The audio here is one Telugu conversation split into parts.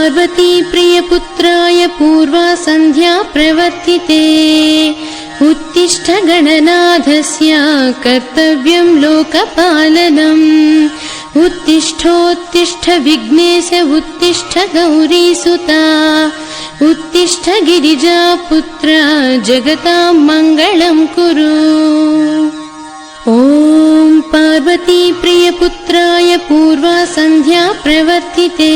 पार्वती प्रियपुत्राय पूर्वा सन्ध्या प्रवर्तिते उत्तिष्ठ गणनाथस्य कर्तव्यं लोकपालनम् उत्तिष्ठोत्तिष्ठ विघ्नेश उत्तिष्ठ गौरीसुता उत्तिष्ठ गिरिजापुत्र जगतां मङ्गलं कुरु। ॐ पार्वती प्रियपुत्राय पूर्वा सन्ध्या प्रवर्तिते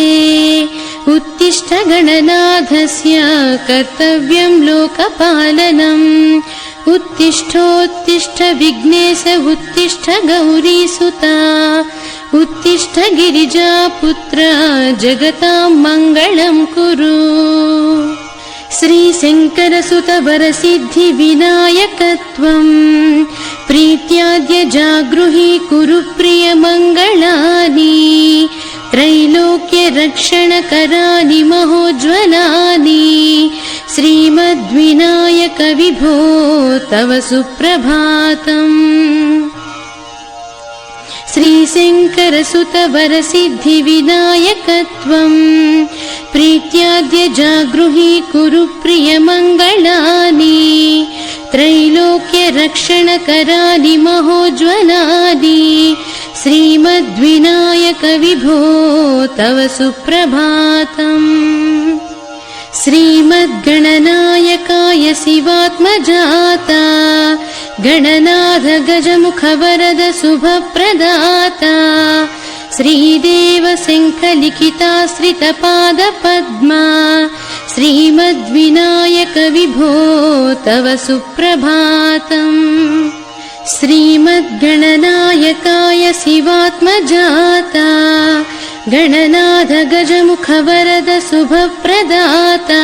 उत्तिष्ठ गणनाथस्य कर्तव्यं लोकपालनम् उत्तिष्ठोत्तिष्ठ विघ्नेश उत्तिष्ठ गौरीसुता उत्तिष्ठ गिरिजापुत्र जगतां मङ्गलं कुरु। श्रीशङ्करसुत वरसिद्धि विनायकत्वं प्रीत्याद्य जागृहि कुरु प्रियमङ्गलानि त्रैलोक्य रक्षणकरानि महोज्ज्वलानि श्रीमद्विनायक विभो तव सुप्रभातम्। श्रीशङ्करसुत वरसिद्धि विनायकत्वं प्रीत्याद्य जागृहि कुरु प्रियमङ्गलानि त्रैलोक्य रक्षणकरानि महोज्ज्वलानि श्रीमद्विनायक विभो तव सुप्रभातम्। श्रीमद्गणनायकाय शिवात्मजाता गणनाथ गजमुखवरद शुभप्रदाता श्रीदेव शङ्खलिखिताश्रितपादपद्मा श्रीमद्विनायक विभो तव सुप्रभातम्। श्रीमद्गणनायकाय शिवात्मजाता गणनाथ गजमुखवरद शुभप्रदाता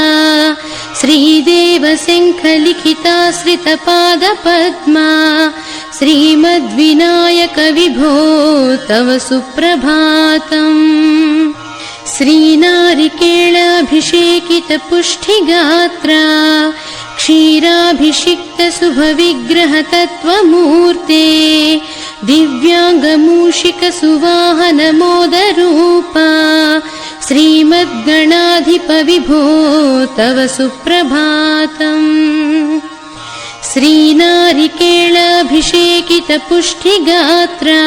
श्रीदेव शङ्खलिखिताश्रितपादपद्मा श्रीमद्विनायक विभो तव सुप्रभातम्। श्रीनारिकेलाभिषेकित पुष्टिगात्रा क्षीराभिषिक्त शुभविग्रह तत्त्वमूर्ते दिव्याङ्गमूषिक सुवाहन मोदरूपा श्रीमद्गणाधिप विभो तव सुप्रभातम्। श्रीनारिकेलाभिषेकित पुष्टिगात्रा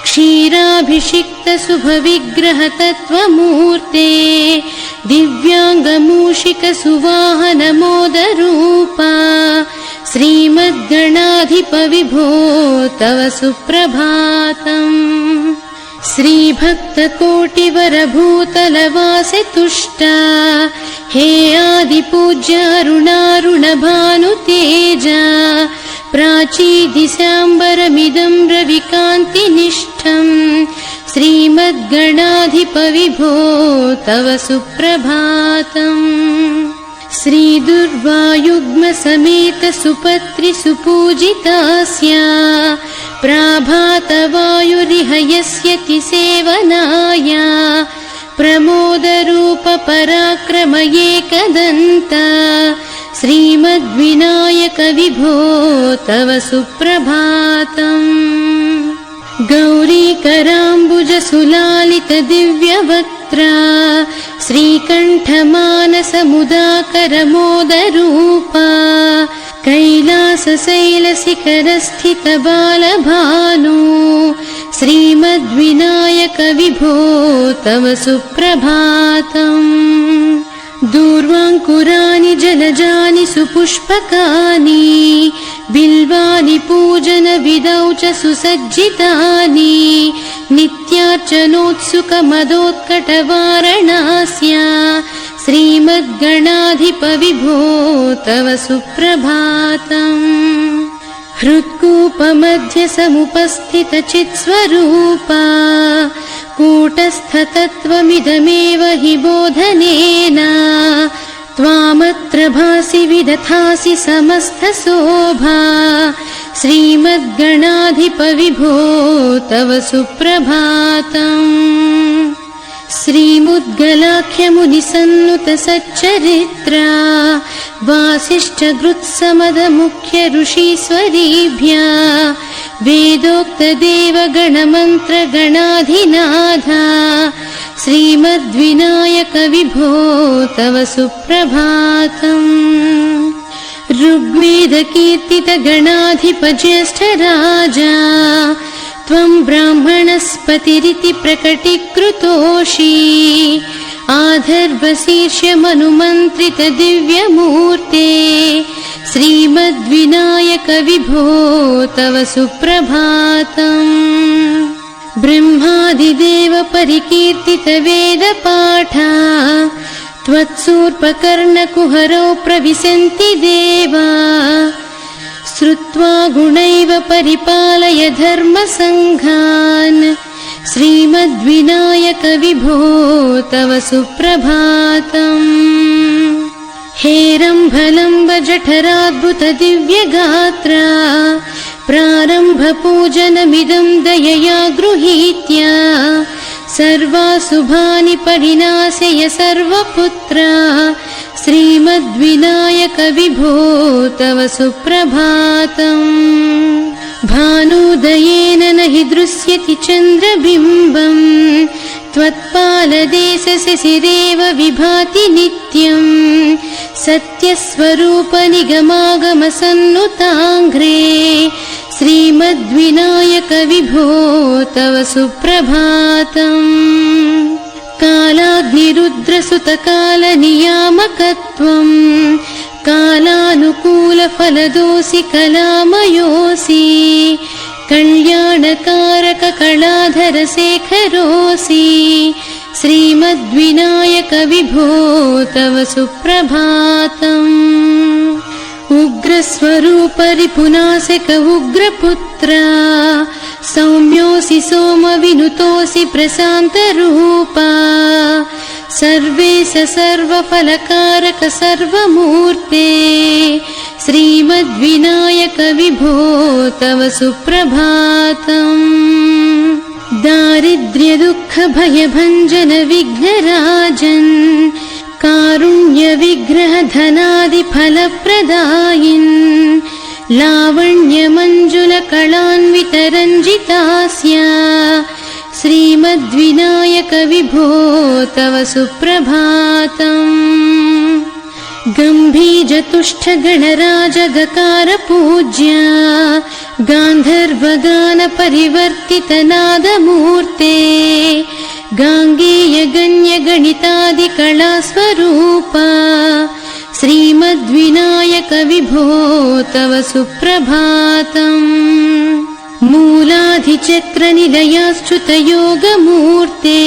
क्षीराभिषिक्त शुभविग्रह तत्त्वमूर्ते दिव्याङ्गमूषिक सुवाहन मोदरूपा श्रीमद्गणाधिप विभो तव सुप्रभातम्। श्रीभक्तकोटिवरभूतलवासे तुष्टा हे आदिपूज्य अरुणारुणभानुतेजा प्राचीदिशाम्बरमिदं रविकान्तिनिष्ठम् श्रीमद्गणाधिप विभो तव सुप्रभातम्। श्रीदुर्वायुग्म समेत सुपत्रि सुपूजितास्य प्राभातवायुरिह यस्यति सेवनाय प्रमोदरूप पराक्रम एकदन्त श्रीमद्विनायक विभो तव सुप्रभातम्। गौरीकराम्बुज सुलालित दिव्यवक्त्रा श्रीकण्ठमानसमुदाकर मोदरूपा कैलासशैलशिखरस्थित बालभानु श्रीमद्विनायक विभो तव सुप्रभातम्। दूर्वाङ्कुराणि जलजानि सुपुष्पकानि बिल्वानि पूजन विधौ च सुसज्जितानि नित्यार्चनोत्सुक मदोत्कटवारणास्या श्रीमद्गणाधिप विभो तव सुप्रभातम्। हृत्कूपमध्ये समुपस्थित चित्स्वरूपा कूटस्थतत्त्वमिदमेव हि बोधनेन त्वामत्र भासि विदधासि समस्तशोभा श्रीमद्गणाधिप विभो तव सुप्रभातम्। श्रीमुद्गलाख्यमुनिसन्नुत सच्चरित्रा वासिष्ठगृत्समद मुख्य ऋषीश्वरीभ्या वेदोक्त देवगणमन्त्र गणाधिनाथा श्रीमद्विनायक विभो तव सुप्रभातम्। ऋग्वेद कीर्तित गणाधिप ज्येष्ठ राजा त्वं ब्राह्मणस्पतिरिति प्रकटीकृतोषि आधर्वशीर्ष्य मनुमन्त्रित दिव्यमूर्ते श्रीमद्विनायक विभो तव सुप्रभातम्। ब्रह्मादिदेव परिकीर्तित वेदपाठा त्वत्सूर्पकर्णकुहरौ प्रविशन्ति देवा श्रुत्वा गुणैव परिपालय धर्मसङ्घान् श्रीमद्विनायक विभो तव सुप्रभातम्। हेरम्भलम्ब जठराद्भुत दिव्यगात्रा प्रारम्भ पूजनमिदं दयया गृहीत्या सर्वाशुभानि परिनाशय सर्वपुत्रा श्रीमद्विनायक विभो तव सुप्रभातम्। भानुदयेन न हि दृश्यति चन्द्रबिम्बम् त्वत्पालदेशशिशिरेव विभाति नित्यम् सत्यस्वरूप निगमागम सन्नुताङ्घ्रे श्रीमद्विनायक विभो तव सुप्रभातम्। कालाग्निरुद्रसुतकालनियामकत्वम् कालानुकूलफलदोषि कलामयोऽसि कल्याणकारक कलाधर शेखरोऽसि श्रीमद्विनायक विभो तव सुप्रभातम्। उग्रस्वरूप रिपुनाशक उग्रपुत्रा सौम्योऽसि सोमविनुतोऽसि प्रशान्तरूपा सर्वेश सर्वफलकारक सर्वमूर्ते श्रीमद्विनायक विभो तव सुप्रभातम्। दारिद्र्यदुःखभयभञ्जन विघ्नराजन् कारुण्य विग्रह धनादि फलप्रदायिन् लावण्य मंजुल कलान्वित रञ्जितास्या श्रीमद्विनायक विभो तव सुप्रभातम्। गम्भीरतुष्ट गणराज गकार पूज्या गान्धर्वगान परिवर्तित नादमूर्ते गाङ्गेय गण्य गणितादि कला स्वरूपा श्रीमद्विनायक विभो तव सुप्रभातम्। मूलाधिचक्र निलयाच्युत योगमूर्ते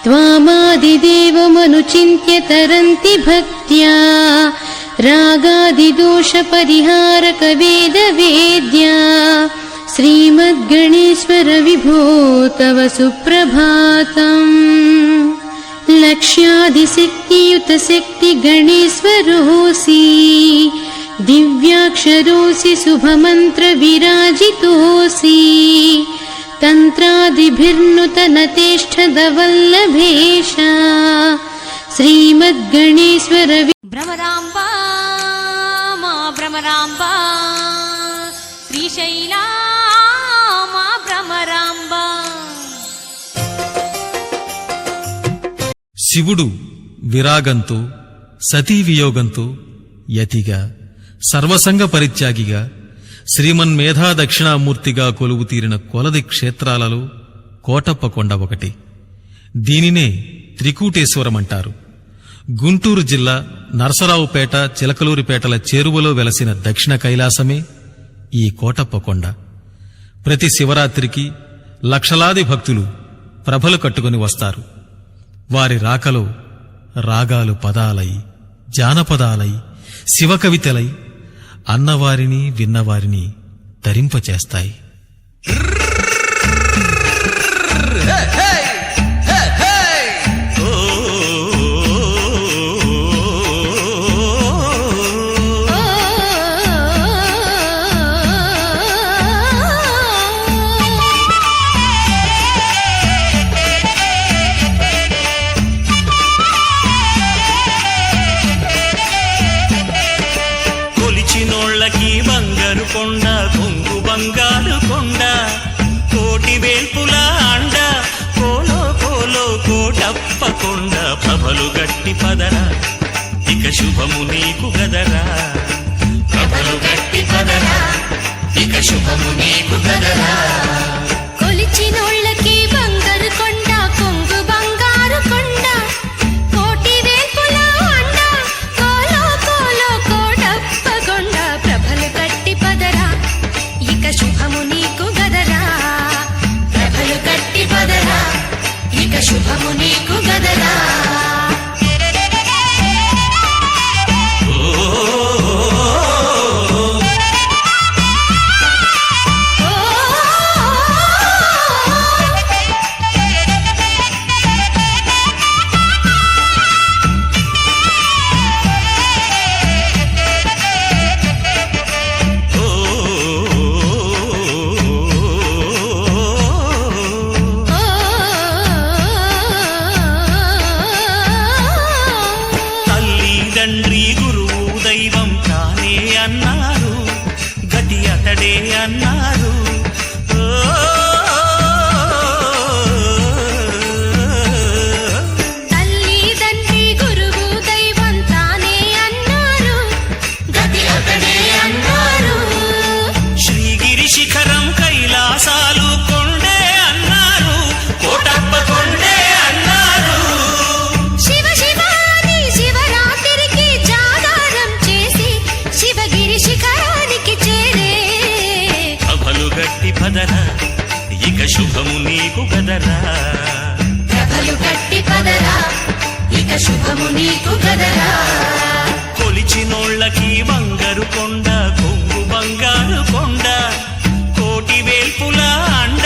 त्वामादिदेवमनुचिन्त्य तरन्ति भक्त्या रागादिदोष परिहारक वेद वेद्या श्रीमद्गणेश्वर विभो तव सुप्रभातम्। लक्ष्यादिशक्तियुत शक्ति गणेश्वरोऽसि दिव्याक्षरोऽसि शुभमन्त्र विराजितोऽसि तन्त्रादिभिर्नुत नतेष्ठदवल्लभेश श्रीमद्गणेश्वर भ्रमराम्बा मा भ्रमराम्बा श्रीशैला मा भ्रमराम्बा। శివుడు విరాగంతో సతీ వియోగంతో యతిగా సర్వసంగ పరిత్యాగిగా శ్రీమన్మేధా దక్షిణామూర్తిగా కొలువు తీరిన కొలది క్షేత్రాలలో కోటప్పకొండ ఒకటి. దీనినే త్రికూటేశ్వరమంటారు. గుంటూరు జిల్లా నరసరావుపేట చిలకలూరిపేటల చేరువలో వెలసిన దక్షిణ కైలాసమే ఈ కోటప్పకొండ. ప్రతి శివరాత్రికి లక్షలాది భక్తులు ప్రభలు కట్టుకుని వస్తారు. వారి రాకలో రాగాలు పదాలై జానపదాలై శివకవితలై అన్నవారిని విన్నవారిని తరింపచేస్తాయి. కొలిచినోళ్ళకి బంగారు కొండ కొంగు బంగారు కొండ కోటి వేల్పుల అండ కోలో కోలో ప్రభలు గట్టి పదరా ఇక శుభము నీకు గదరా ప్రభలు గట్టి పదరా ఇక శుభము నీకు గదరా కొలిచినోళ్ళకి బంగారు కొండ కొంగు బంగారు కొండ కోటి వేల్పుల అండ కోలో కోలో కోడప్ప కొండ ప్రభలు గట్టి పదరా ఇక శుభము నీకు గదరా ప్రభలు గట్టి పదరా ఇక శుభము నీకు గదరా తండ్రి గురువు దైవం తానే అన్నారు గతి అతడే అన్నారు తల్లి తండ్రి గురువు దైవం తానే అన్నారు గతి అతడే అన్నారు శ్రీగిరి శిఖరం కైలాసాలు కొండే అన్నారు కోటప్ప కొండే అన్నారు శివ శివాని శివరాత్రికి జాగారం చేసి శివగిరి శిఖరానికి చేరే ప్రభలు గట్టి పదరా ఇక శుభము నీకు గదరా ప్రభలు గట్టి పదరా ఇక శుభము నీకు గదరా కొలిచినోళ్ళకి బంగారు కొండ కొంగు బంగారు కొండ కోటి వేల్పుల అండ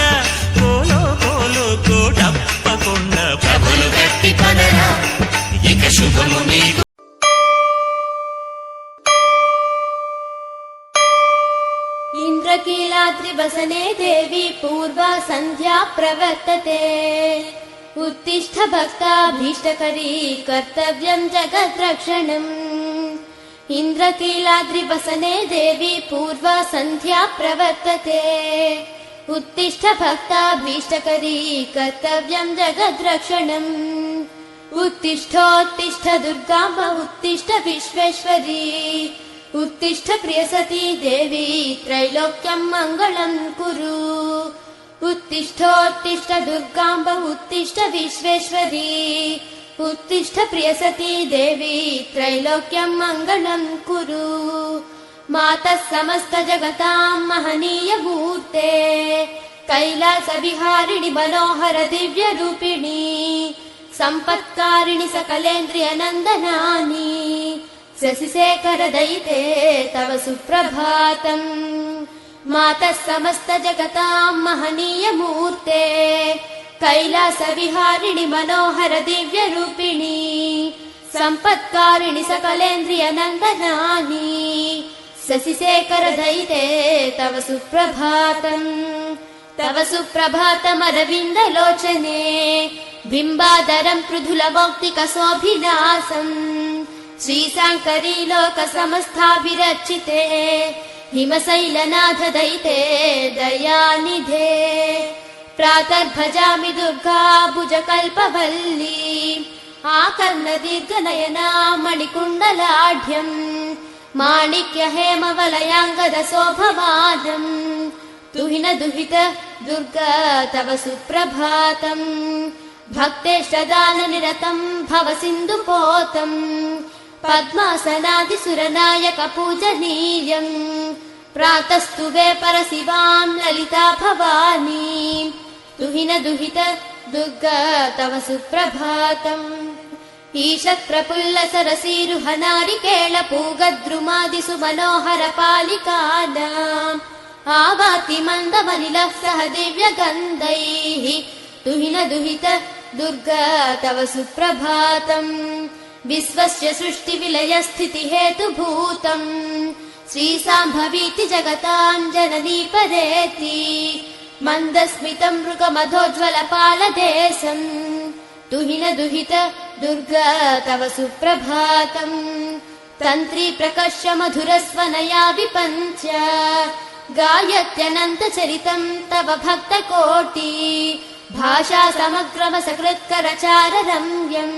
కోలో కోలో కోటప్ప కొండ ప్రభలు గట్టి పదరా ఇక శుభము నీకు ఇంద్రకీలాద్రివసనే దేవి పూర్వా సంధ్యా ప్రవర్తతే उत्तिष्ठ भक्ताभीष्टकरी कर्तव्यं जगद्रक्षणम् इन्द्रकीलाद्रिवसने देवी पूर्वा सन्ध्या प्रवर्तते उत्तिष्ठ भक्ताभीष्टकरी कर्तव्यं जगद्रक्षणम् उत्तिष्ठोत्तिष्ठ दुर्गाम्ब उत्तिष्ठ विश्वेश्वरी उत्तिष्ठ प्रियसती देवी त्रैलोक्यं मङ्गलं कुरु उत्तिष्ठोत्तिष्ठ दुर्गाम्ब उत्तिष्ठ विश्वेश्वरी उत्तिष्ठ प्रियसती देवी त्रैलोक्यं मङ्गलं कुरु मातः समस्त जगतां महनीय मूर्ते कैलासविहारिणि मनोहर दिव्य रूपिणी सम्पत्कारिणि सकलेन्द्रिय नन्दनानि शशिशेखर दयिते तव सुप्रभातम् मातः समस्त जगतां महनीय मूर्ते कैलासविहारिणि मनोहर दिव्य रूपिणी सम्पत्कारिणि सकलेन्द्रिय नन्दनानि शशिशेखर दयिते तव सुप्रभातमरविन्दलोचने बिम्बादरं मृदुलमौक्तिकशोभिलासम् श्रीशाङ्करी लोकसमस्ताभिरचिते हिमशैलनाथ दयिते दयानिधे प्रातर्भजामि दुर्गा भुजकल्पवल्ली आकर्णदीर्घनयना मणिकुण्डलाढ्यम् माणिक्य हेमवलयाङ्गद शोभमानम् तुहिन दुहित दुर्गा तव सुप्रभातम् भक्तेष्टदाननिरतं भव सिन्धुपोतम् पद्मासनादिसुरनायक पूजनीयम् प्रातस्तुवे परशिवां ललिता भवानी तुहिन दुहित दुर्गा तव सुप्रभातम् ईषत् प्रफुल्ल सरसीरुहनारिकेळ पूगद्रुमादिसु मनोहर पालिकानाम् आवाति मन्दमनिलः सह दिव्यगन्धैः तुहिन दुहित दुर्गा तव सुप्रभातम् विश्वस्य सृष्टिविलयस्थितिहेतुभूतम् श्रीसाम्भवीति जगतां जननी परेति मन्दस्मितं मृगमधोज्ज्वलपालदेशम् तुहिन दुहित दुर्गा तव सुप्रभातम् तन्त्री प्रकर्ष मधुरस्वनया विपञ्च गायत्यनन्तचरितं तव भक्तकोटि भाषा समग्रमसकृत्करचाररम्यम्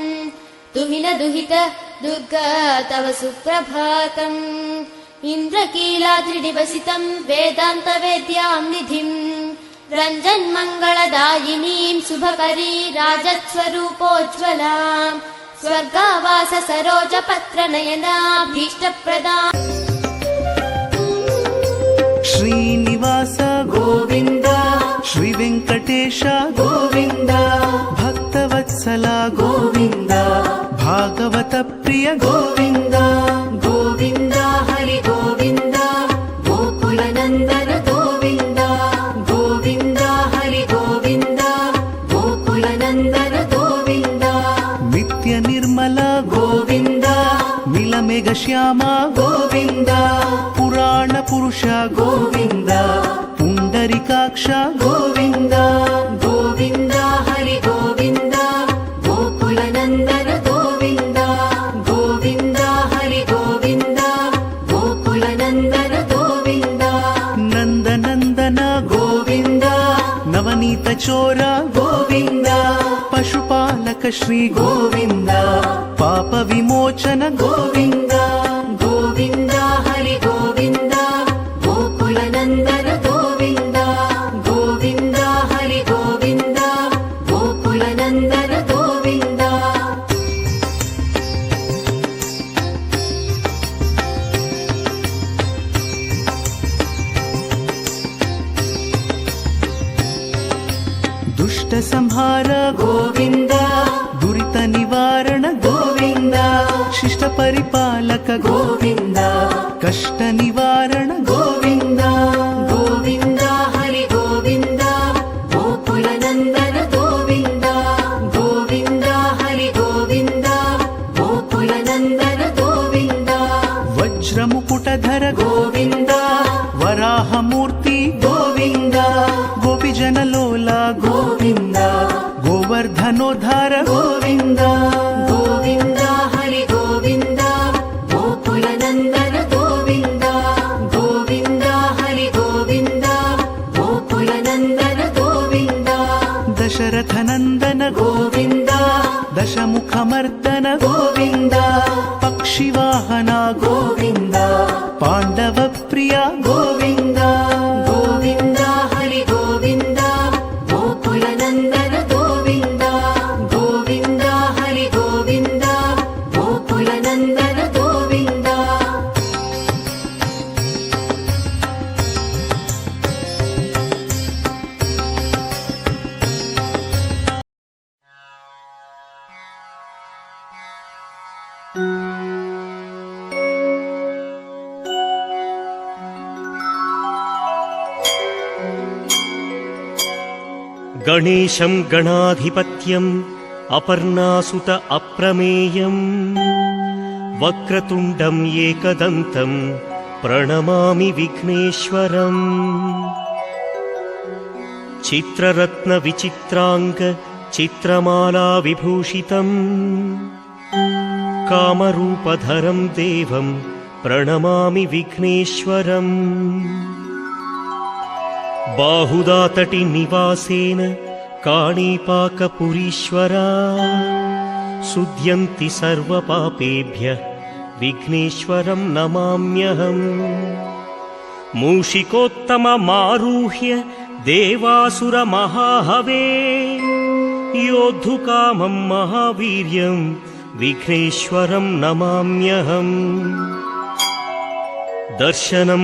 तुहिन दुहित दुर्गा तव सुप्रभातम् इन्द्रकीलाद्रिनिवसितम् वेदान्तवेद्यां निधिम् रञ्जन्मङ्गलदायिनीं शुभकरी राजत्स्वरूपोज्ज्वलाम् स्वर्गावास सरोजपत्रनयनाभीष्टप्रदा శ్రీనివాస గోవింద శ్రీ వెంకటేశ గోవింద భక్తవత్సల గోవింద భాగవత ప్రియ గోవింద గోవింద హరి గోవింద గోకుల నందన గోవింద గోవింద హరి గోవింద గోకుల నందన గోవింద నిత్య నిర్మల గోవింద నీలమేఘ శ్యామ గోవింద పురాణ పురుష గోవింద పుండరికాక్ష గోవింద గోవింద హరి గోవింద గోకుల నందన గోవింద గోవింద హరి గోవింద గోకుల నందన గోవింద నందనందన గోవింద నవనీత చోర గోవింద పశుపాలక శ్రీ గోవింద పాప విమోచన గోవింద గోవింద హరి గోవింద గోకుల నందన గోవింద గోవింద హరి గోవింద గోకుల నందన గోవింద దుష్ట సంహార గోవింద దురిత నివారణ గోవింద శిష్ట పరిపాలక గోవింద కష్ట నివారణ గోవింద గోవింద హరి గోవింద గోకుల నందన గోవింద గోవింద హరి గోవింద గోకుల నందన గోవింద వజ్రముకుటధర గోవింద వరాహమూర్తి గోవింద గోపిజనలోల గోవింద గోవర్ధనోద్ధార గోవింద గోవింద హరి గోవింద గోకుల నందన గోవింద గోవింద హరి గోవింద గోకుల నందన గోవింద దశరథ నందన గోవింద దశముఖమర్దన గోవింద పక్షివాహన గోవింద పాండవ ప్రియ గోవింద గోవింద హరి గోవింద గోకుల నందన గోవింద గోవింద హరి గోవింద గోకుల నందన గోవింద గణేశం గణాధిపత్యం అపర్ణాసుత అప్రమేయం వక్రతుండం ఏకదంతం ప్రణమామి విఘ్నేశ్వరం చిత్రరత్న విచిత్రాంగ చిత్రమాలా విభూషితం కామరూపధరం దేవం ప్రణమామి విఘ్నేశ్వరం బాహుదాతటి నివాసేన కాణీపాకపురీశ్వరా శుద్ధ్యంతి సర్వపాపేభ్యః విఘ్నేశ్వరం నమామ్యహం మూషికోత్తమమారూహ్య దేవాసుర మహాహవే యోద్ధుకామం మహావీర్యం విఘ్నేశ్వరం నమామ్యహం దర్శనం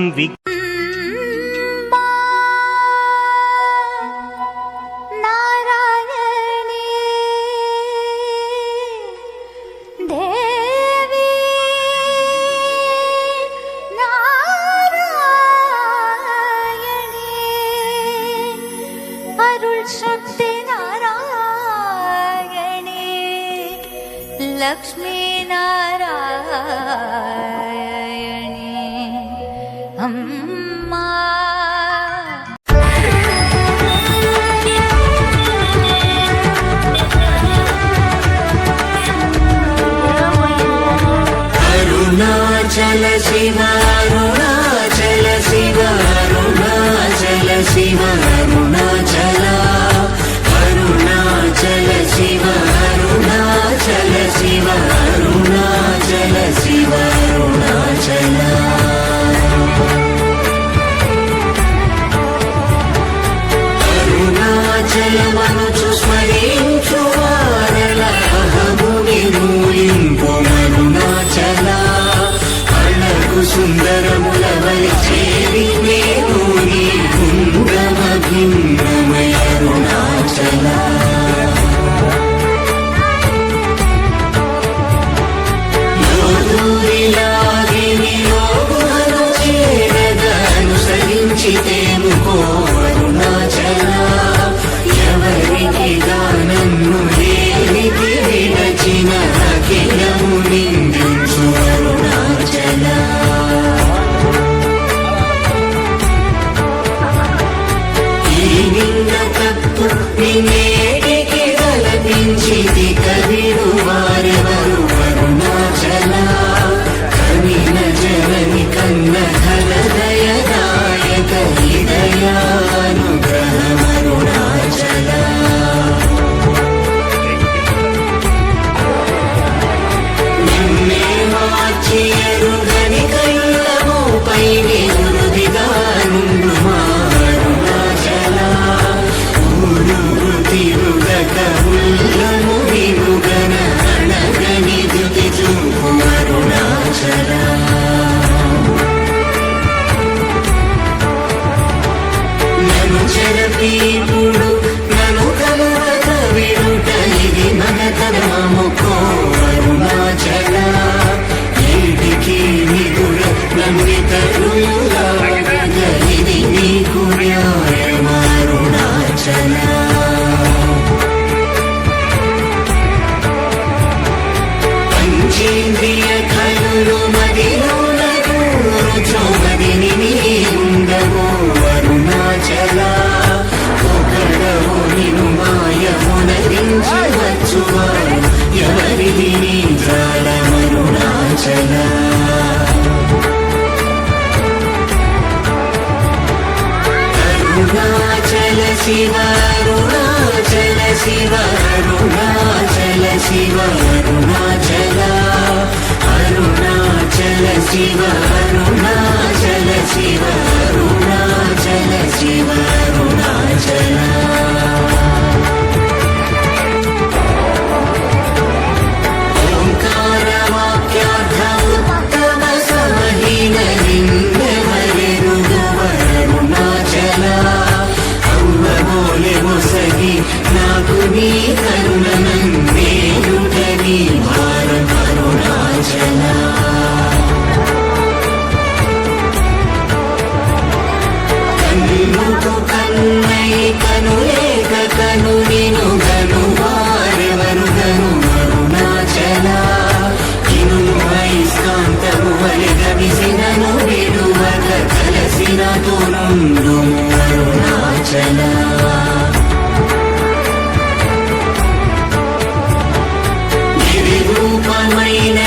लक्ष्मी नारायणी अम्मा अरुणाचल शिव अरुणाचल शिव अरुणाचल शिव अरुणाचल अरुणाचल शिव अरुणाचल शिव అరుణాచలమనుచు స్మరించు వారల అహముని నూలింపు అరుణాచల అళగు సుందరముల వలి చేరి నేను నీ కుంగమ భిన్నమయ అరుణాచల అనుసరించితేనుకో అరుణాచల ఎవరికి గానన్ను దేనికి విడచిన అఖిలము నిందించు అరుణాచల ఈ నిన్న తప్పు నిన్నేటికి కల్పించిది కవిడు వారెవరు అరుణాచల కనిన జనని కన్న ఘనదయదాయక హృదయానుగ్రహమరుణాచల నిన్నే మార్చి ఎరుగని కళ్ళముపై నిరుదిగా నుండు అరుణాచల ఊరూరు తిరుగక ఉల్లము వినుగన అణగని దుతి చూపు అరుణాచల నన్ను చెరపీపుడు నన్ను కలువక విడుట ఇది మగతరముకో అరుణాచల ఏటికి నిగుడ నన్నితరులా ఇది నీకు న్యాయమరుణాచల పంచేంద్రియ కలులు మదిలోన చోమదిని ఉండవో అరుణాచల ఒకడవు నిను మాయమునరించవచ్చువారు ఎవరిది నీ జాలమరుణాచల అరుణాచల శివ అరుణాచల శివ అరుణాచల శివ అరుణాచల అరుణాచల శివ అరుణాచల శివ అరుణాచల శివ అరుణాచల ఓంకార వాక్యార్థ ఉత్తమ సమహీన నిందెవరెరుగు అరుణాచల అవ్వబోలె మొసగి నాకు నీ కరుణనందేయుట నీ భారం అరుణాచల కన్నుకు కన్నై కనులేక కను నిను గను వారెవరు గను అరుణాచల ఇను వైస్కాంతము వలె గమిసినను విడువక కలసినతో నుండు అరుణాచల రూపమైన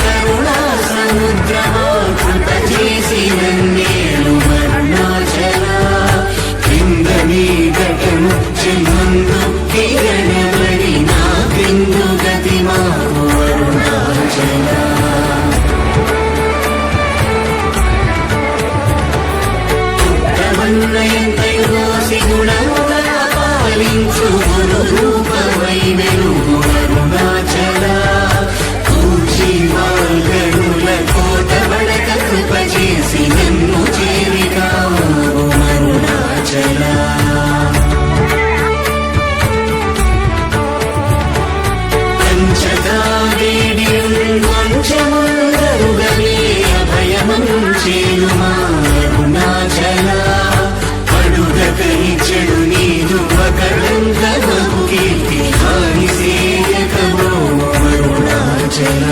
కరుణా సముద్రమా కృప చేసిన నేలు అరుణాచల క్రింద నీ ఘటము చెన్నందు కిరణబడి నా క్రిందు గతి మాకు అరుణాచల ఉత్తమన్నయంతయోసి గుణముగా పాలించు గురు రూపమై వెలుగు అరుణాచల కూర్చి వాల్గనుల కోట బడక కృప చేసి నన్ను చేరికావు అరుణాచల పంచగా వేడి వంచముందరుగలే అభయమంచేలుమా అరుణాచల అడుగకని చెడు నీదు ఒకడంత బహు కీర్తి హాని సేయకవో అరుణాచల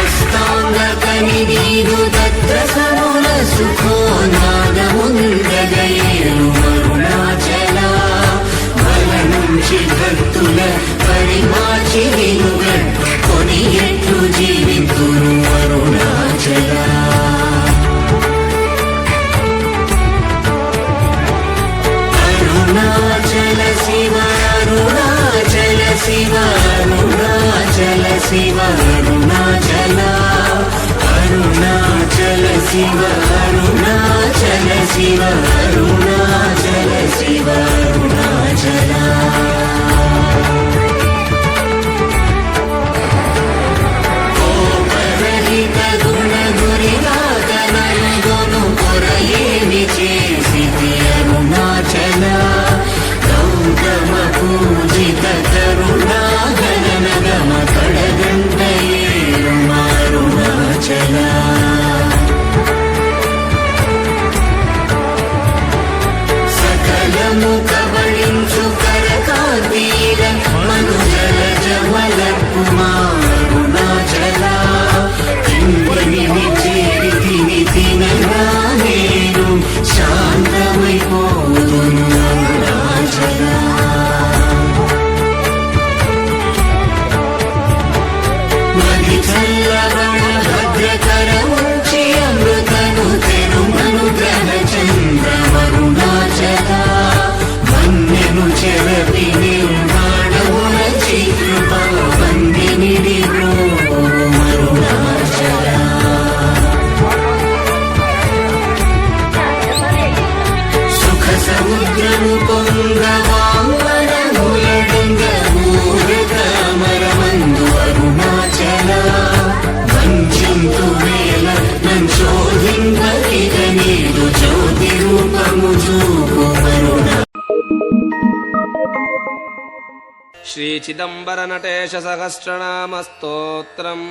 హస్తాంగకని నీదు తత్ర సముల సుఖో నాదముందగయేలు అరుణాచల బల నుంచి భక్తుల పరిమాచి నిలుగట్టు కొని ఎట్లు జీవితును అరుణాచల అరుణాచల శివ అరుణాచల శివ అరుణాచల శివ అరుణాచల అరుణాచల శివ అరుణాచల అరుణాచల శివ అరుణాచల శివ అరుణాచల కోపరహిత గుణ దురిగాదనయుగను కొరయేమి చేసితి అరుణాచల గౌతమ పూజిత కరుణాగణనగమ కడగంటయేరు అరుణాచల సకలము కబళించు కరకాంతీల మనుజల జమల కుమారుణాచల తిండిని చేరితిని తినగా నేను శాంతమైపోదును అరుణాచల నది చల్లవణ భద్రకర ఉంచి అమృతను తెరుమనుగ్రహ చంద్రమరుణాచల వన్యను చెరపి నిర్మాణమురచి కృపా వందినిడి మరుణాచల సుఖ సముద్రము పొంగవాంగనములడంగ ఊరకమరమందు అరుణాచల వంచింతు వేల నంచోధింపకిగ నీదు జ్యోతి రూపము చూపు మరుణ శ్రీ చిదంబర నటేశ సహస్రనామ స్తోత్రం.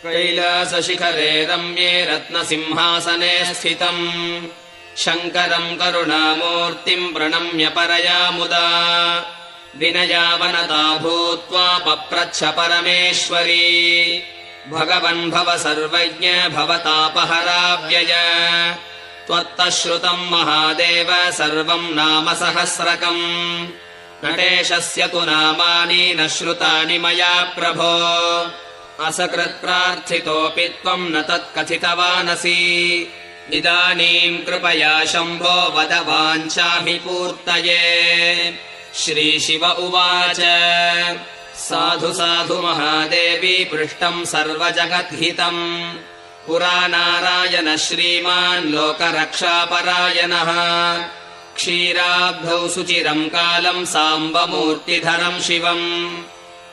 కైలాసశిఖరే రమ్యే రత్నసింహాసనే స్థితం శంకరం కరుణామూర్తిం ప్రణమ్య పరయాముదా వినయావనతా భూత్వా పప్రచ్ఛ పరమేశ్వరీ భగవన్ భవ సర్వజ్ఞ భవతాపహరావ్యయ త్వత్తః శ్రుతం మహాదేవ సర్వం నామ సహస్రకం నటేశస్య తు నామాని న శ్రుతాని మయా ప్రభో అసకృత్ ప్రార్థితోపి త్వం న తత్కథితవానసి ఇదానీం కృపయా శంభో వద వాంఛాభిపూర్తయే. శ్రీశివ ఉవాచ సాధు సాధు మహాదేవి పృష్టం సర్వజగద్హితం పురా నారాయణ శ్రీమాన్ లోకరక్షాపరాయణః క్షీరాబ్ధౌ సుచిరం కాలం సాంబమూర్తిధరం శివం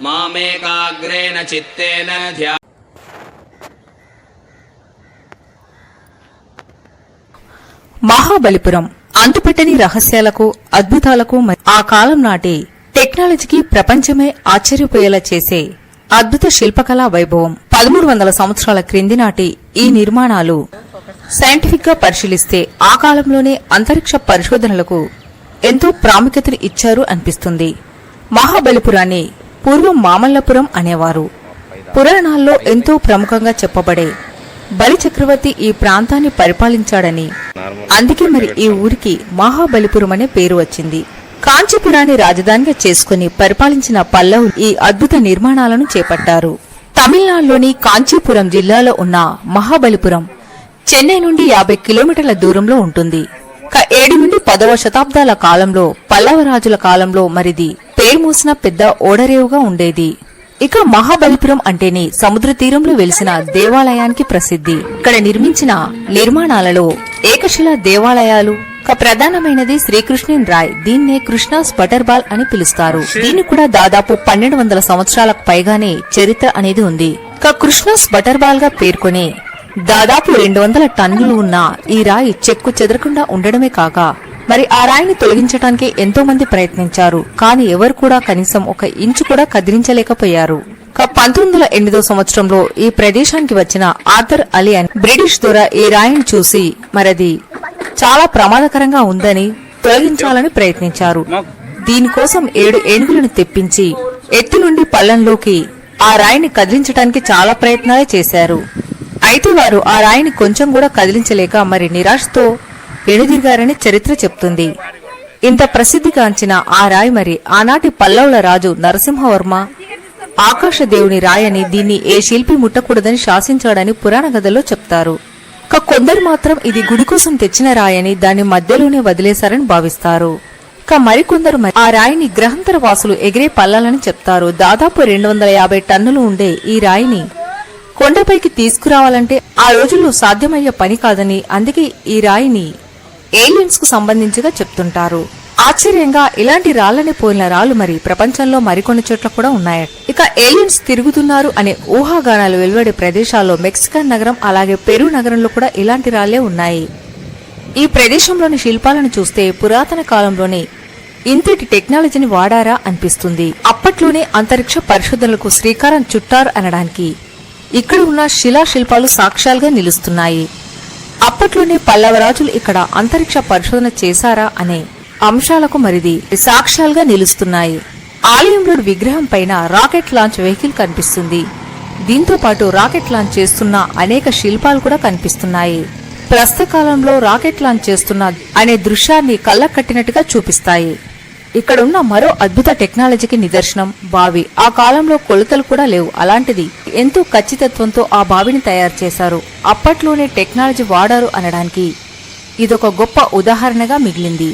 మామేకాగ్రేణ చిత్తేన ధ్యా. మహాబలిపురం అంతుపెట్టని రహస్యాలకు అద్భుతాలకు ఆ కాలం నాటి టెక్నాలజీకి ప్రపంచమే ఆశ్చర్యపోయేలా చేసే అద్భుత శిల్పకళా వైభవం. 1300 సంవత్సరాల క్రింది నాటి ఈ నిర్మాణాలు సైంటిఫిక్ గా పరిశీలిస్తే ఆ కాలంలోనే అంతరిక్ష పరిశోధనలకు ఎంతో ప్రాముఖ్యతను ఇచ్చారు అనిపిస్తుంది. మహాబలిపురాన్ని పూర్వం మామల్లపురం అనేవారు. పురాణాల్లో ఎంతో ప్రముఖంగా చెప్పబడే బలి చక్రవర్తి ఈ ప్రాంతాన్ని పరిపాలించాడని, అందుకే మరి ఈ ఊరికి మహాబలిపురం అనే పేరు వచ్చింది. కాంచీపురాన్ని రాజధానిగా చేసుకుని పరిపాలించిన పల్లవులు ఈ అద్భుత నిర్మాణాలను చేపట్టారు. తమిళనాడులోని కాంచీపురం జిల్లాలో ఉన్న మహాబలిపురం చెన్నై నుండి 50 కిలోమీటర్ల దూరంలో ఉంటుంది. 7 నుండి 10వ శతాబ్దాల కాలంలో పల్లవరాజుల కాలంలో మరిది పేరు మోసిన పెద్ద ఓడరేవుగా ఉండేది. ఇక మహాబలిపురం అంటేనే సముద్ర తీరంలో వెలిసిన దేవాలయానికి ప్రసిద్ధి. ఇక్కడ నిర్మించిన నిర్మాణాలలో ఏకశిలా దేవాలయాలు ప్రధానమైనది శ్రీకృష్ణన్ రాయ్. దీన్నే కృష్ణాస్ బటర్ బాల్ అని పిలుస్తారు. దీన్ని కూడా దాదాపు 1200 సంవత్సరాలకు పైగానే చరిత్ర అనేది ఉంది. కృష్ణాస్ బటర్ బాల్ గా పేర్కొనే దాదాపు 200 టన్నులు ఉన్న ఈ రాయి చెక్కు చెదరకుండా ఉండడమే కాక మరి ఆ రాయిని తొలగించడానికి ఎంతో మంది ప్రయత్నించారు. కానీ ఎవరు కూడా కనీసం 1 ఇంచు కూడా కదిలించలేకపోయారు. 1908 సంవత్సరంలో ఈ ప్రదేశానికి వచ్చిన ఆర్థర్ అలీ అని బ్రిటిష్ దొర ఈ రాయిని చూసి మరది చాలా ప్రమాదకరంగా ఉందని తొలగించాలని ప్రయత్నించారు. దీనికోసం 7 ఏనుగులను తెప్పించి ఎత్తు నుండి పల్లంలోకి ఆ రాయిని కదిలించడానికి చాలా ప్రయత్నాలే చేశారు. అయితే వారు ఆ రాయిని కొంచెం కూడా కదిలించలేక మరి నిరాశతో వెనుదిరిగారని చరిత్ర చెప్తుంది. ఇంత ప్రసిద్ధిగాంచిన ఆ రాయి మరి ఆనాటి పల్లవుల రాజు నరసింహవర్మ ఆకాశదేవుని రాయని, దీన్ని ఏ శిల్పి ముట్టకూడదని శాసించాడని పురాణ కథలో చెప్తారు. కొందరు మాత్రం ఇది గుడి కోసం తెచ్చిన రాయని దాన్ని మధ్యలోనే వదిలేశారని భావిస్తారు. మరికొందరు ఆ రాయిని గ్రహాంతర వాసులు ఎగిరే పల్లాలని చెప్తారు. దాదాపు 250 టన్నులు ఉండే ఈ రాయిని కొండపైకి తీసుకురావాలంటే ఆ రోజుల్లో సాధ్యమయ్యే పని కాదని, అందుకే ఈ రాయిని ఏలియన్స్ కు సంబంధించిగా చెప్తుంటారు. ఆశ్చర్యంగా ఇలాంటి రాళ్లని పోలిన రాళ్లు మరి ప్రపంచంలో మరికొన్ని చోట్ల కూడా ఉన్నాయి. ఇక ఏలియన్స్ తిరుగుతున్నారు అనే ఊహాగానాలు వెలువడే ప్రదేశాల్లో మెక్సికన్ నగరం అలాగే పెరు నగరంలో కూడా ఇలాంటి రాళ్లే ఉన్నాయి. ఈ ప్రదేశంలోని శిల్పాలను చూస్తే పురాతన కాలంలోనే ఇంతటి టెక్నాలజీని వాడారా అనిపిస్తుంది. అప్పట్లోనే అంతరిక్ష పరిశోధనలకు శ్రీకారం చుట్టారు అనడానికి ఇక్కడ ఉన్న శిలా శిల్పాలు సాక్ష్యాలుగా నిలుస్తున్నాయి. అప్పట్లోనే పల్లవరాజులు ఇక్కడ అంతరిక్ష పరిశోధన చేశారా అనే అంశాలకు మరిది సాక్ష్యాలుగా నిలుస్తున్నాయి. ఆలయంలోని విగ్రహం పైన రాకెట్ లాంచ్ వెహికల్ కనిపిస్తుంది. దీంతో పాటు రాకెట్ లాంచ్ చేస్తున్న అనేక శిల్పాలు కూడా కనిపిస్తున్నాయి. ప్రస్తుత కాలంలో రాకెట్ లాంచ్ చేస్తున్న అనే దృశ్యాన్ని కళ్ళకు కట్టినట్టుగా చూపిస్తాయి. ఇక్కడున్న మరో అద్భుత టెక్నాలజీకి నిదర్శనం బావి. ఆ కాలంలో కొలతలు కూడా లేవు, అలాంటిది ఎంతో ఖచ్చితత్వంతో ఆ బావిని తయారు చేశారు. అప్పట్లోనే టెక్నాలజీ వాడారు అనడానికి ఇదొక గొప్ప ఉదాహరణగా మిగిలింది.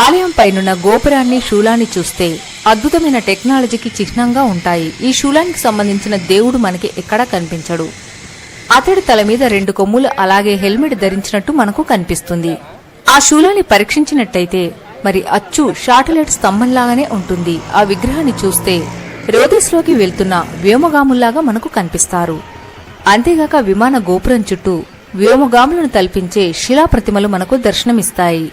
ఆలయం పైనున్న గోపురాన్ని శూలాన్ని చూస్తే అద్భుతమైన టెక్నాలజీకి చిహ్నంగా ఉంటాయి. ఈ శూలానికి సంబంధించిన దేవుడు మనకి ఎక్కడా కనిపించడు. అతడి తల మీద 2 కొమ్ములు అలాగే హెల్మెట్ ధరించినట్టు మనకు కనిపిస్తుంది. ఆ శూలాన్ని పరీక్షించినట్టయితే మరి అచ్చు శాటిలైట్ స్తంభంలాగానే ఉంటుంది. ఆ విగ్రహాన్ని చూస్తే రోదస్లోకి వెళ్తున్న వ్యోమగాముల్లాగా మనకు కనిపిస్తారు. అంతేగాక విమాన గోపురం చుట్టూ వ్యోమగాములను తల్పించే శిలా ప్రతిమలు మనకు దర్శనమిస్తాయి.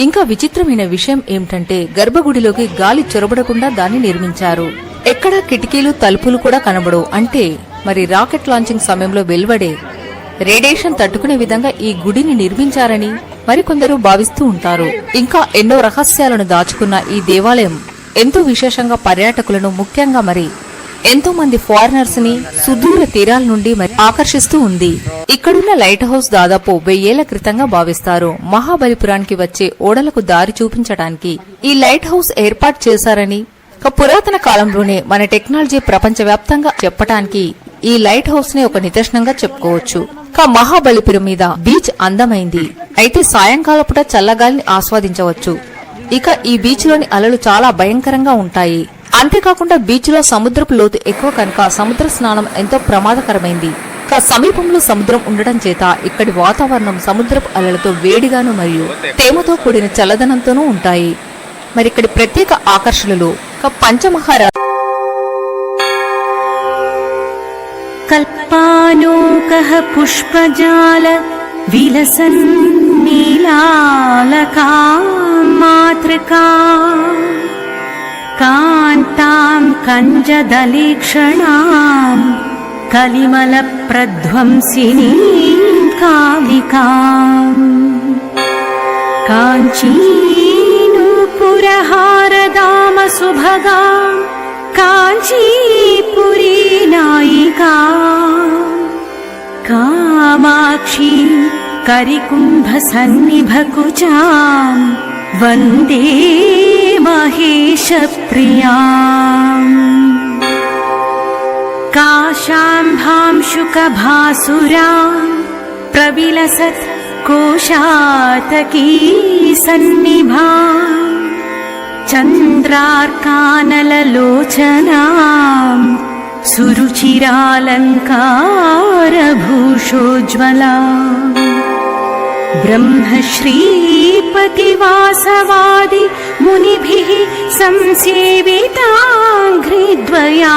ఇంకా విచిత్రమైన విషయం ఏమిటంటే గర్భగుడిలోకి గాలి చొరబడకుండా దాన్ని నిర్మించారు. ఎక్కడా కిటికీలు తలుపులు కూడా కనబడవు. అంటే మరి రాకెట్ లాంచింగ్ సమయంలో వెలువడే రేడియేషన్ తట్టుకునే విధంగా ఈ గుడిని నిర్మించారని మరికొందరు భావిస్తూ ఉంటారు. ఇంకా ఎన్నో రహస్యాలను దాచుకున్న ఈ దేవాలయం ఎంతో విశేషంగా పర్యాటకులను, ముఖ్యంగా మరి ఎంతో మంది ఫారినర్స్ ని సుదూర తీరాల నుండి మరి ఆకర్షిస్తూ ఉంది. ఇక్కడున్న లైట్ హౌస్ దాదాపు 1000 ఏళ్ల క్రితంగా భావిస్తారు. మహాబలిపురానికి వచ్చే ఓడలకు దారి చూపించడానికి ఈ లైట్ హౌస్ ఏర్పాటు చేశారని, పురాతన కాలంలోనే మన టెక్నాలజీ ప్రపంచవ్యాప్తంగా చెప్పటానికి ఈ లైట్ హౌస్ ని ఒక నిదర్శనంగా చెప్పుకోవచ్చు. మహాబలిపురం మీద బీచ్ అందమైంది, అయితే సాయంకాలపుట చల్లగాలిని ఆస్వాదించవచ్చు. ఇక ఈ బీచ్ లోని అలలు చాలా భయంకరంగా ఉంటాయి. అంతేకాకుండా బీచ్ లో సముద్రపు లోతు ఎక్కువ కనుక సముద్ర స్నానం ఎంతో ప్రమాదకరమైంది. సమీపంలో సముద్రం ఉండటం చేత ఇక్కడి వాతావరణం సముద్రపు అలలతో వేడిగాను మరియు తేమతో కూడిన చల్లదనంతోనూ ఉంటాయి. మరిక్కడి ప్రత్యేక ఆకర్షణలు పంచమహారాజ కల్పాలోకః పుష్పజాల విలసన్ నీలాలకాం మాతృకాం కాంతాం కంజదలీక్షణాం కలిమల ప్రధ్వంసినీం కాళికాం కాంచీనూపురహారదామ సుభగాం కాంచీపురీ నాయికా కామాక్షి కరికుంభ సన్నిభకుచాం వందే మహేశ ప్రియాం కాశాంభాంశుకభాసురాం ప్రవిలసత్ కోశాతకీ సన్నిభాం చంద్రార్కానలలోచనాం సురుచిరాలంకారభూషోజ్వలా బ్రహ్మశ్రీపతివాసవాది మునిభిః సంసేవితాంఘ్రిద్వయా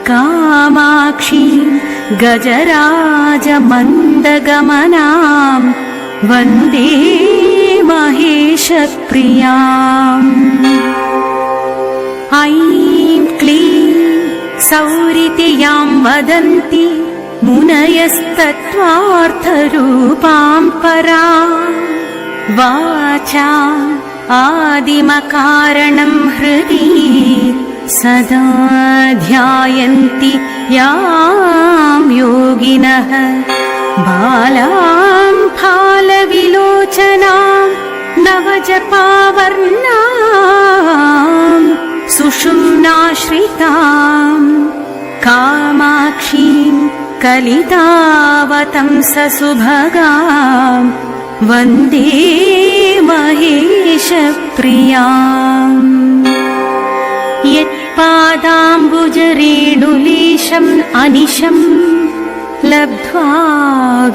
కామాక్షి గజరాజమందగమనాం వందే మహేశ ప్రియాం ఐం క్లీం సౌరితియాం వదంతి మునయస్తత్వార్థరూపాం పరాం వాచా ఆదిమకారణం హృది సదా ధ్యాయంతి యాం యోగినః బాలాం ఫాలవిలోచనాం నవజపావర్ణాం సుషుమ్నాశ్రితాం కామాక్షీం కలితావతంస సుభగాం వందే మహేశ प्रियाम् यत्पादाम्बुजरेणुलेशम् अनिशम् लब्ध्वा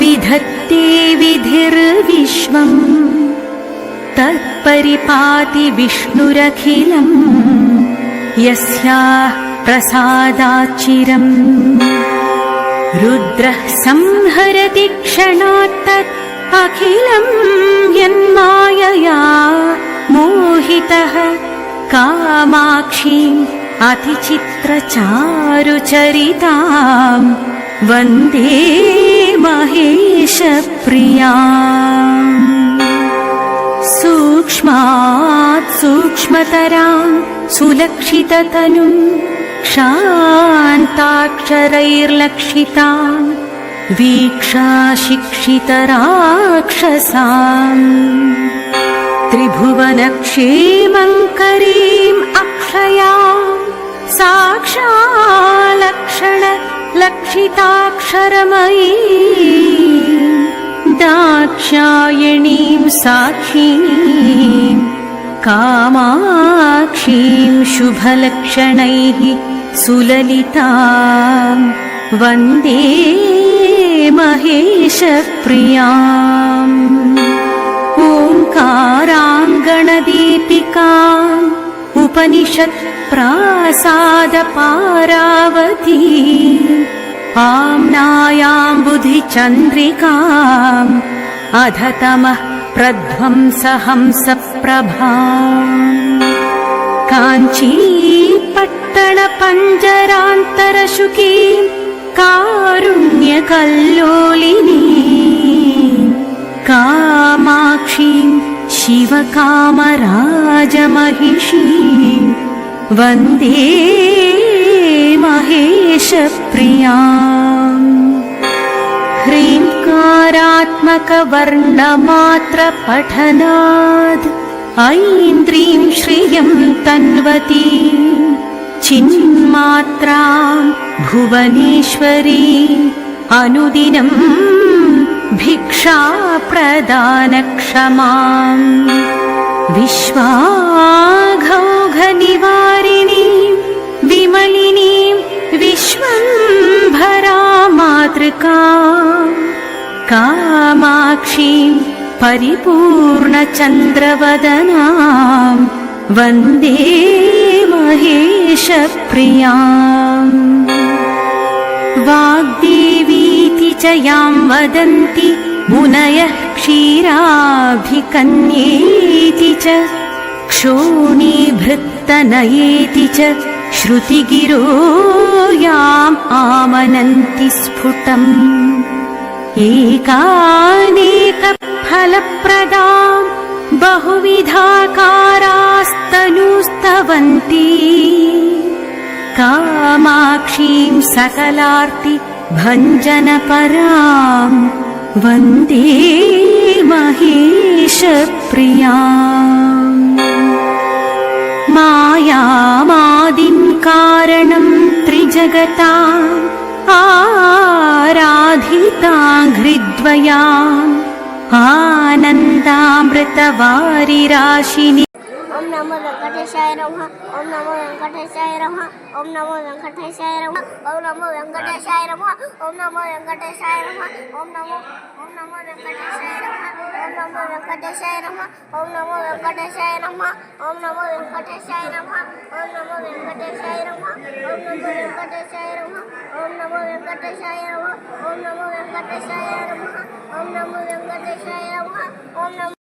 विधत्ते विधिर्विश्वम् तत्परिपाति विष्णुरखिलम् यस्याः प्रसादाच्चिरम् रुद्रः संहरति क्षणात् तत् अखिलम् यन्मायया मोहितः कामाक्षीम् अतिचित्रचारुचरिताम् वन्दे महेशप्रियाम् सूक्ष्मात् सूक्ष्मतराम् सुलक्षिततनुम् क्षान्ताक्षरैर्लक्षिताम् वीक्षाशिक्षितराक्षसाम् त्रिभुवनक्षेमङ्करीम् अक्षयाम् साक्षालक्षणलक्षिताक्षरमयी दाक्षायणीम् साक्षिणीम् कामाक्षीम् शुभलक्षणैः सुललिताम् वन्दे महेशप्रियाम् ओङ्काराङ्गणदीपिकाम् उपनिषत्प्रासादपारावती आम्नायाम्बुधिचन्द्रिकाम् अधतमः प्रध्वंसहंसप्रभाम् काञ्चीपट्टणपञ्जरान्तरशुकीम् कारुण्यकल्लोलिनी कामाक्षीम् शिवकामराजमहिषीम् वन्दे महेशप्रियाम् ह्रीङ्कारात्मकवर्णमात्रपठनाद् ऐन्द्रीं श्रियं तन्वती चिन्मात्रां भुवनेश्वरी अनुदिनं भिक्षाप्रदानक्षमाम् विश्वाघौघनिवारिणीं विमलिनीं विश्वम्भरा मातृकाम् कामाक्षीं परिपूर्णचन्द्रवदनाम् वन्दे महेशप्रियाम् वाग्देवीति च यां वदन्ति मुनयः क्षीराभिकन्येति च क्षोणीभृत्तनयेति च श्रुतिगिरो याम् आमनन्ति स्फुटम् एकानेकफलप्रदाम् बहुविधाकारास्तनूस्तवन्ति कामाक्षीं सकलार्ति भञ्जनपराम् वन्दे महेशप्रियाम् मायामादिं कारणं त्रिजगताम् आराधिताङ्घ्रिद्वयाम् आनन्दामृतवारिराशिनि ओम नमो वेंकटेशाय नमः ओम नमो वेंकटेशाय नमः ओम नमो वेंकटेशाय नमः ओम नमो वेंकटेशाय नमः ओम नमो वेंकटेशाय नमः ओम नमो वेंकटेशाय नमः ओम नमो वेंकटेशाय नमः ओम नमो वेंकटेशाय नमः ओम नमो वेंकटेशाय नमः ओम नमो वेंकटेशाय नमः ओम नमो वेंकटेशाय नमः ओम नमो वेंकटेशाय नमः ओम नमो वेंकटेशाय नमः ओम नमो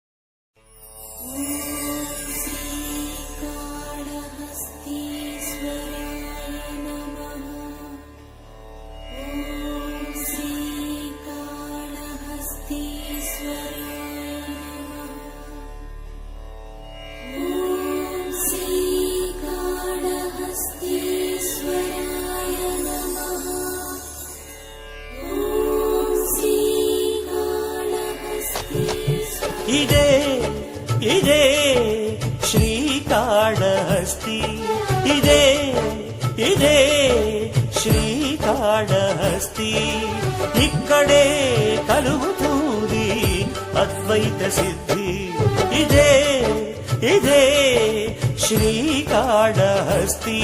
ఇదే ఇదే శ్రీకాళహస్తి ఇదే ఇదే శ్రీకాళహస్తి ఇక్కడే కలుగుతుంది అద్వైత సిద్ధి ఇదే ఇదే శ్రీకాళహస్తి,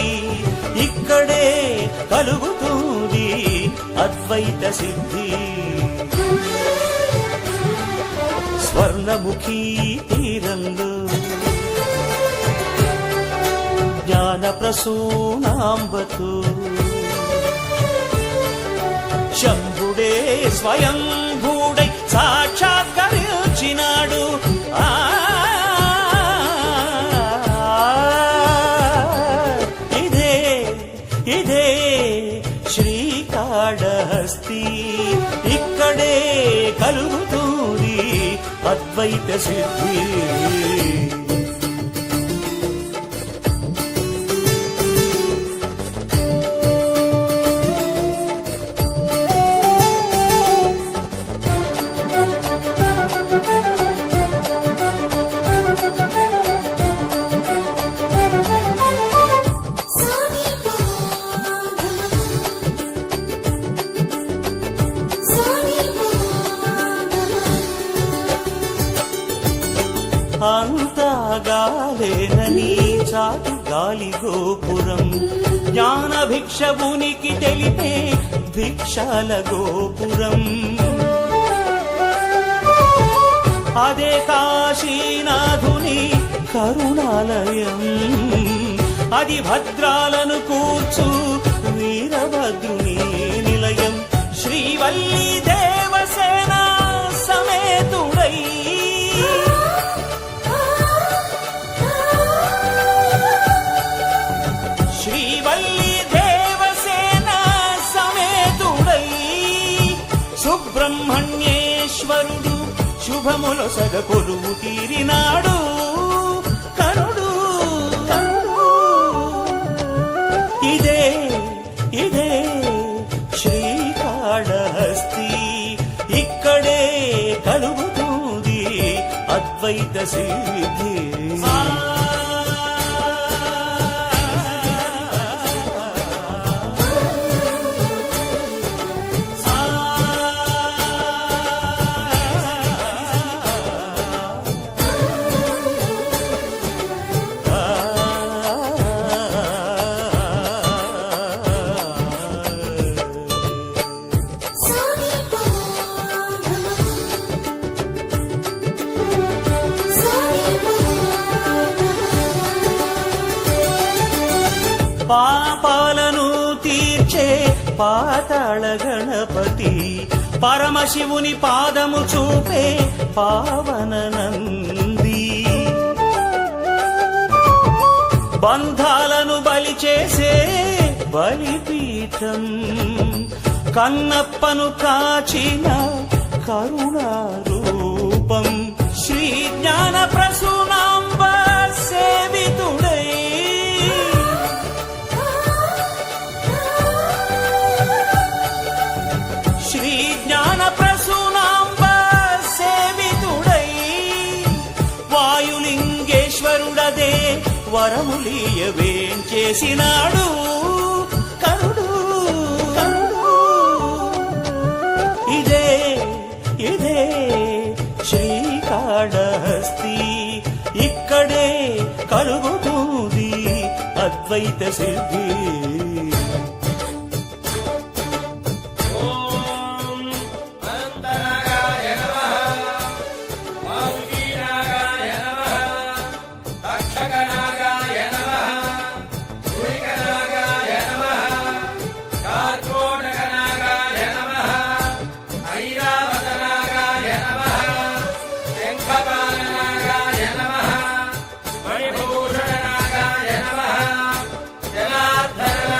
ఇక్కడే కలుగుతుంది అద్వైత సిద్ధి. స్వర్ణముఖీ తీరంలో జ్ఞాన ప్రసూనాంబతో శంభుడే స్వయంభూడై సాక్షాత్కరించినాడు. ఇదే ఇదే శ్రీకాళహస్తి, ఇక్కడే కలుగుతుంది అద్వైత సిద్ధి. అంతా గాలేనని చాటు గాలి గోపురం, జ్ఞాన భిక్షవునికి తెలిపే భిక్షాల గోపురం. అదే కాశీనాథుని కరుణాలయం, అది భద్రాలను కూర్చు వీరభద్రుని నిలయం. శ్రీవల్లి దేవసేన సమేతుడై సుబ్రహ్మణ్యేశ్వరుడు శుభముల సగ కొలువు తీరినాడు. కరుడు ఇదే ఇదే శ్రీకాళహస్తి, ఇక్కడే కలుగుతుంది అద్వైత సిద్ధి. పాపాలను తీర్చే పాతాళ గణపతి, పరమశివుని పాదము చూపే పావన నంది. బంధాలను బలి చేసే బలిపీఠం, కన్నప్పను కాచిన కరుణారూపం. శ్రీ జ్ఞాన ప్రసూనాంబ సేవితుడై వాయులింగేశ్వరుడదే వరములీయవేం చేసినాడు. కరుడు ఇదే ఇదే శ్రీకాళహస్తి, ఇక్కడే కలుగుతుంది అద్వైత సిద్ధి. జనార్దన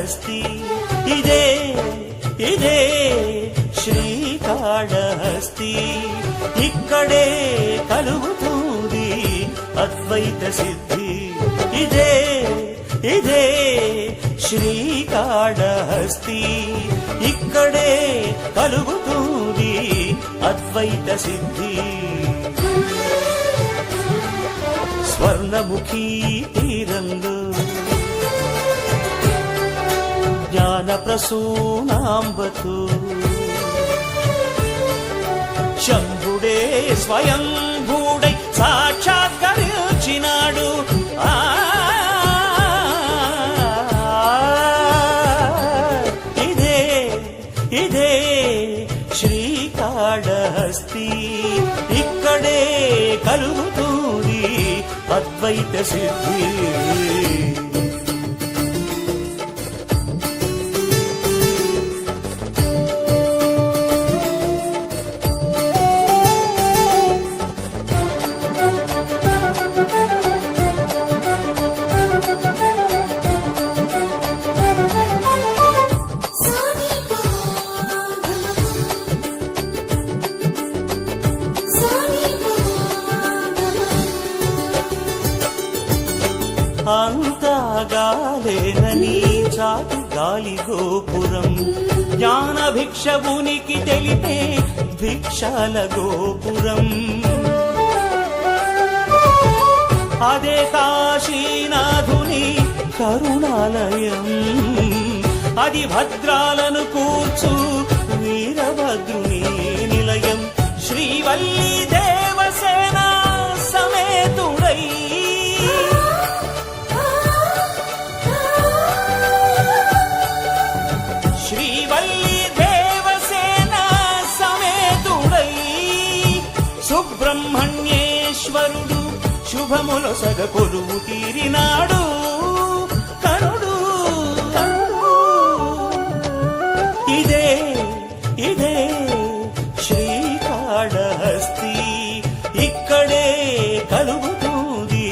శ్రీకాళహస్తి ఇదే ఇదే శ్రీకాళహస్తి ఇక్కడే కలుగుతుంది అద్వైత సిద్ధి ఇదే ఇదే శ్రీకాళహస్తి ఇక్కడే కలుగుతుంది అద్వైత సిద్ధి స్వర్ణముఖీ తీరంలో జ్ఞాన ప్రసూనాంబతు శంభుడే స్వయంభూడై సాక్షాత్కరించినాడు ఇదే ఇదే శ్రీకాళహస్తి ఇక్కడే కలుగుతుంది అద్వైత సిద్ధి అంతా గాలేనని చాటు గాలి గోపురం జ్ఞాన భిక్షవునికి తెలిపే భిక్షాల గోపురం అదే కాశీనాథుని కరుణాలయం అది భద్రాలను కూర్చు వీరభద్రుని నిలయం శ్రీవల్లి దేవసేన సమేతుడై శ్రీవల్లి దేవసేన సమేతుడై సుబ్రహ్మణ్యేశ్వరుడు శుభముల సగ కొలువు తీరినాడు కరుడు ఇదే ఇదే శ్రీకాళహస్తి ఇక్కడే కలుగుతుంది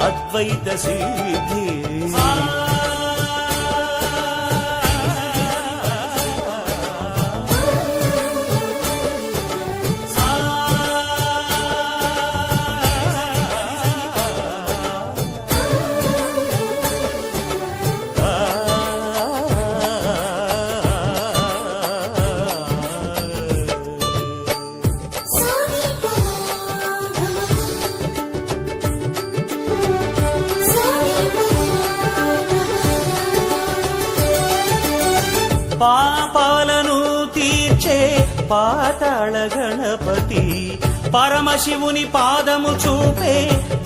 అద్వైత సిద్ధి పాపాలను తీర్చే పాతాళ గణపతి పరమశివుని పాదము చూపే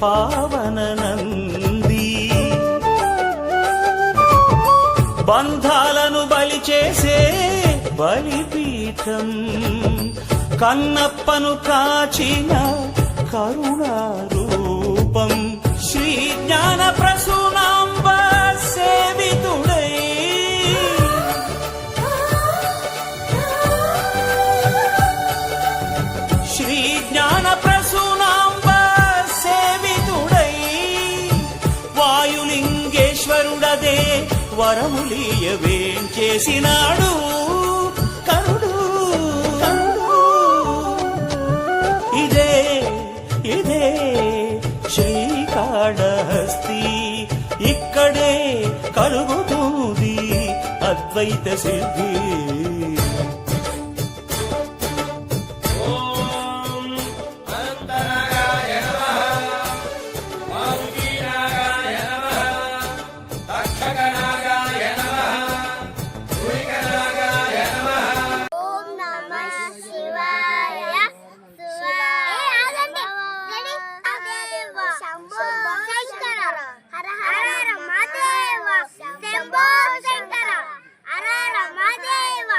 పావన నంది బంధాలను బలి చేసే బలిపీఠం కన్నప్పను కాచిన కరుణారూపం శ్రీ జ్ఞాన ప్రసూనాంబ సేవితుడై శ్రీ జ్ఞాన ప్రసూనాంబ సేవితుడై వాయులింగేశ్వరుడదే వరములీయవేం చేసినాడు కరుడు ఇదే ఇదే శ్రీకాళహస్తి ఇక్కడే కలుగుతుంది అద్వైత సిద్ధి ఓం నమః శివాయ శంభో శంకర హర హర మహాదేవ శంభో శంకర హర హర మహాదేవ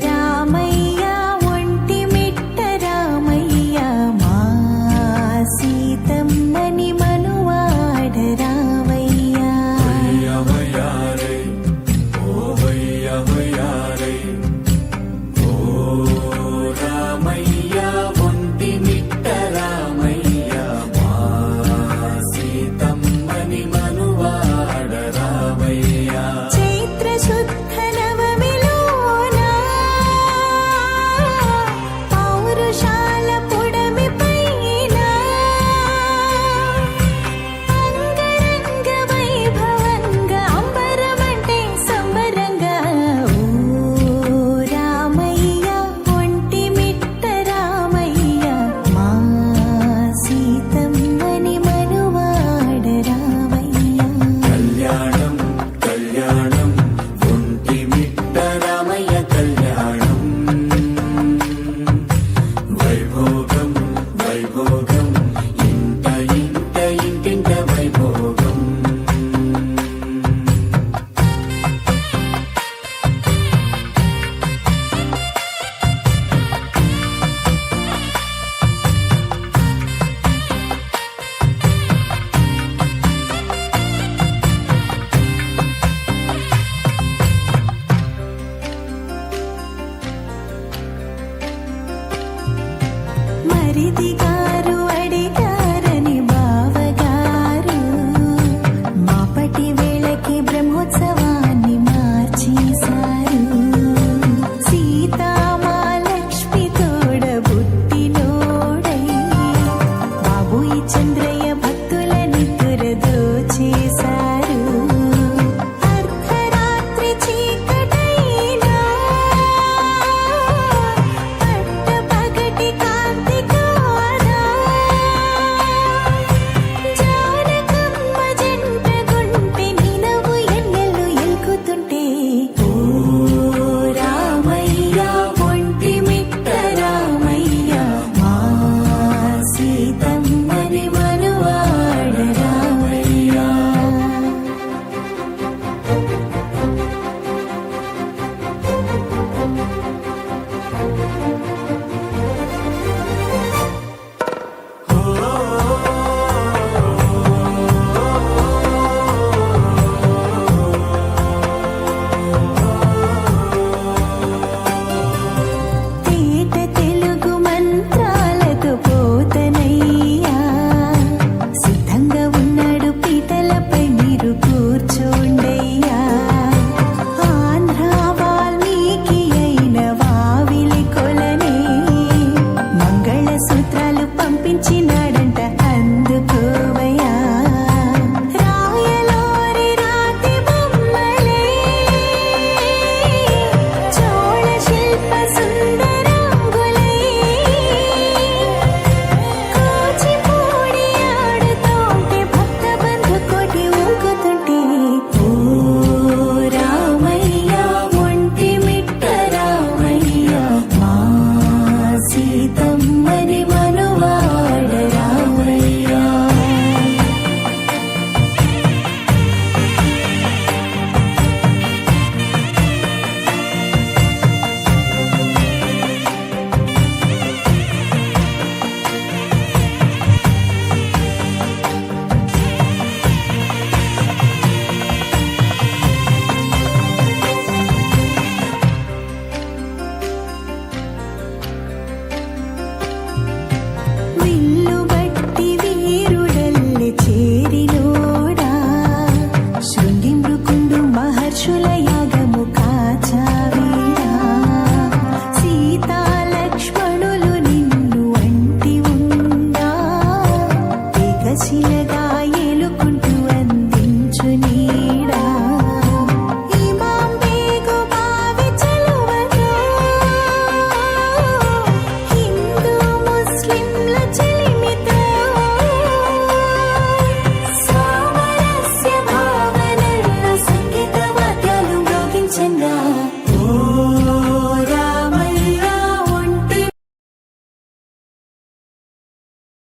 రామయ్య ఒంటి మిట్ట రామయ్య మా సీతమ్మని మనువాడ రామయ్య రామయ్య ఒంటి మిట్ట రామయ్య మా సీతమ్మని మనువాడ రామయ్య చైత్ర శుద్ధ నవమిలోన పౌరుషాల పుడమి పైన అంగరంగ వైభవంగా అంబరమంటే సంబరంగా ఓ రామయ్య ఒంటి మిట్ట రామయ్య మా సీతమ్మని మనువాడ రామయ్య కళ్యాణం కళ్యాణం ఒంటి మిట్ట రామయ్య కళ్యాణం వైభోగం వైభోగం ఇంట ఇంట ఇంటింట వైభోగం మరిదిగా